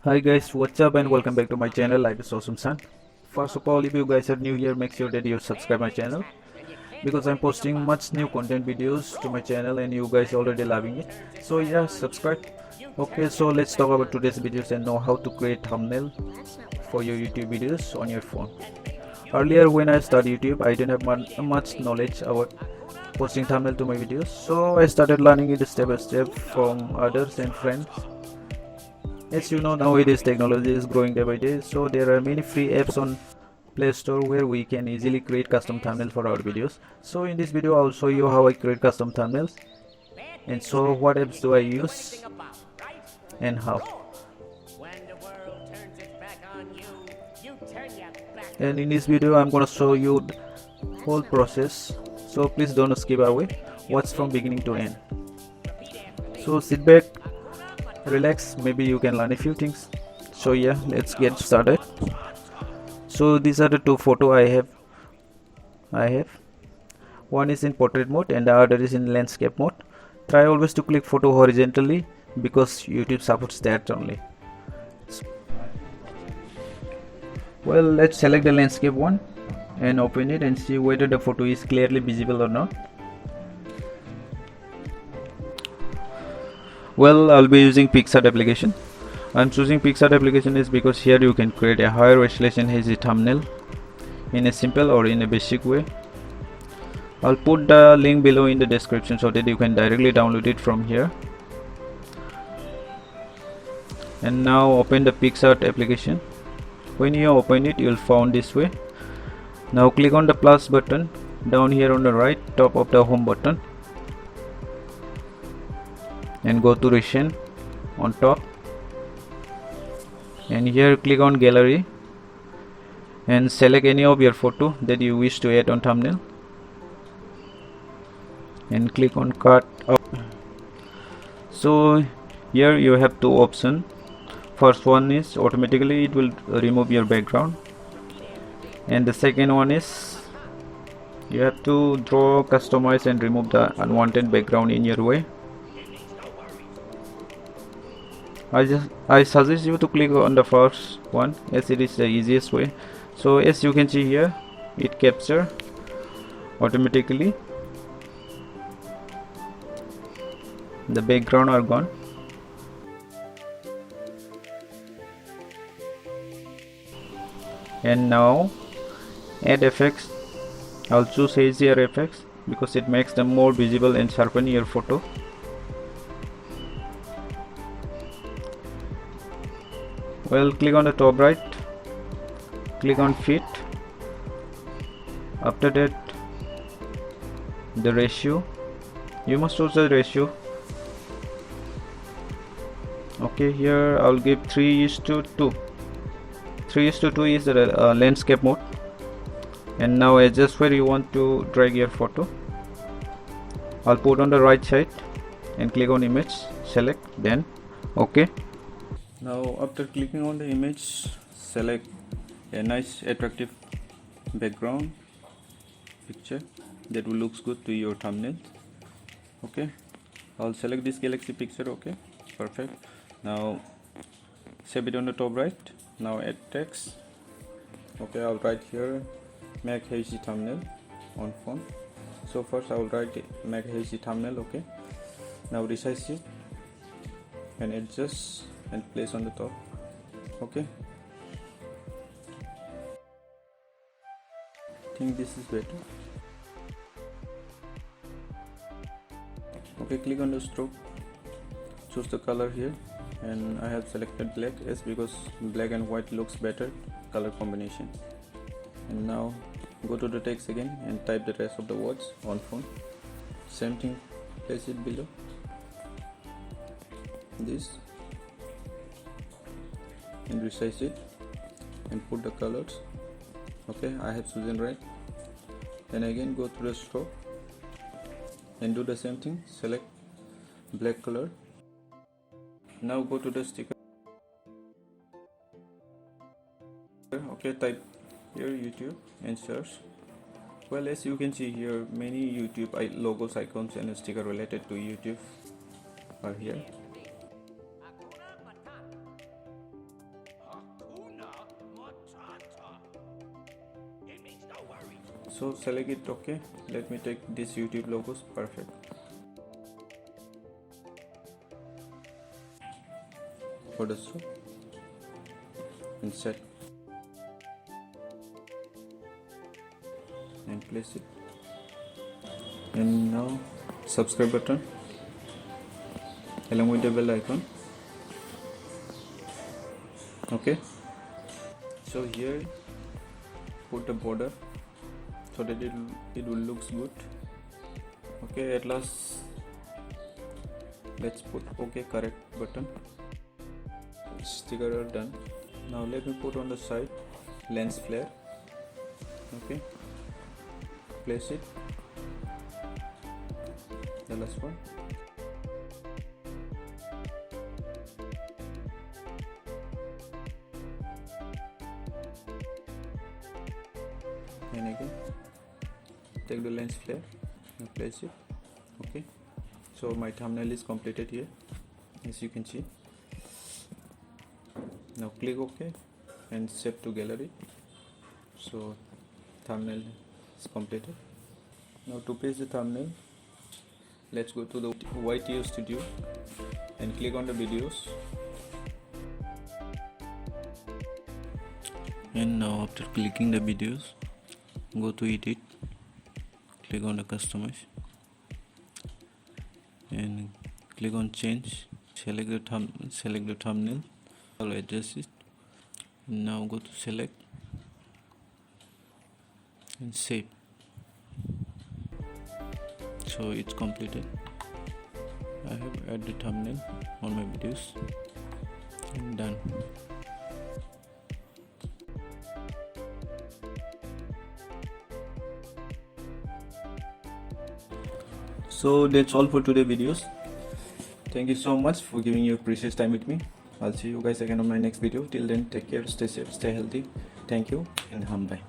Hi guys, what's up and welcome back to my channel. Life is awesome son. First of all, if you guys are new here, make sure that you subscribe my channel because I'm posting much new content videos to my channel and you guys already loving it. So yeah, subscribe. Okay, so let's talk about today's videos and know how to create thumbnail for your YouTube videos on your phone. Earlier when I started YouTube, I didn't have much knowledge about posting thumbnail to my videos. So I started learning it step by step from others and friends. As you know, nowadays technology is growing day by day, so there are many free apps on Play Store where we can easily create custom thumbnails for our videos. So in this video I'll show you how I create custom thumbnails and so what apps do I use and how. And in this video I'm gonna show you the whole process, so please don't skip away, watch from beginning to end. So sit back, relax, maybe you can learn a few things. So yeah, let's get started. So these are the two photo I have. One is in portrait mode and the other is in landscape mode. Try always to click photo horizontally because YouTube supports that only. Well, let's select the landscape one and open it and see whether the photo is clearly visible or not. Well, I'll be using PicsArt application. I'm choosing PicsArt application is because here you can create a higher resolution HD thumbnail in a simple or in a basic way. I'll put the link below in the description so that you can directly download it from here. And now open the PicsArt application. When you open it, you'll find this way. Now click on the plus button down here on the right top of the home button and go to recent on top, and here click on gallery and select any of your photo that you wish to add on thumbnail and click on cut up. So here you have two options. First one is automatically it will remove your background, and the second one is you have to draw, customize and remove the unwanted background in your way. I suggest you to click on the first one as it is the easiest way. So as you can see here, it capture automatically, the background are gone. And now add effects. I'll choose hazier effects because it makes them more visible and sharpen your photo. Well, click on the top right, click on fit. After that, the ratio, you must choose the ratio. Okay, here I'll give 3:2. 3:2 is the landscape mode. And now adjust where you want to drag your photo. I'll put on the right side and click on image, select, then OK. Now after clicking on the image, select a nice attractive background picture that will looks good to your thumbnail. Okay, I'll select this galaxy picture. Okay, perfect. Now save it on the top right. Now add text. Okay, I'll write here make HD thumbnail on font. So first I will write make HD thumbnail. Okay, now resize it and adjust and place on the top. Okay, I think this is better. Okay, click on the stroke, choose the color here, and I have selected black as because black and white looks better color combination. And now go to the text again and type the rest of the words on font. Same thing, place it below this and resize it and put the colors. Okay, I have chosen red. Then again go to the stroke and do the same thing, select black color. Now go to the sticker. Okay, type here YouTube and search. Well, as you can see here, many YouTube logos, icons and sticker related to YouTube are here. So select it. Okay, let me take this YouTube logos. Perfect. Photoshop and set and place it. And now subscribe button along with the bell icon. Okay, so here put a border so that it will looks good. Okay, at last let's put okay correct button. Sticker are done. Now let me put on the side lens flare. Okay, place it, the last one. And again take the lens flare and place it. Okay, so my thumbnail is completed here, as you can see. Now click OK and save to gallery. So thumbnail is completed. Now to paste the thumbnail, let's go to the YTO studio and click on the videos. And now after clicking the videos, go to edit, click on the customize and click on change. Select the thumbnail. I'll adjust it. Now go to select and save. So it's completed. I have added the thumbnail on my videos and done. So that's all for today's videos. Thank you so much for giving your precious time with me. I'll see you guys again on my next video. Till then, take care, stay safe, stay healthy. Thank you and Hambai.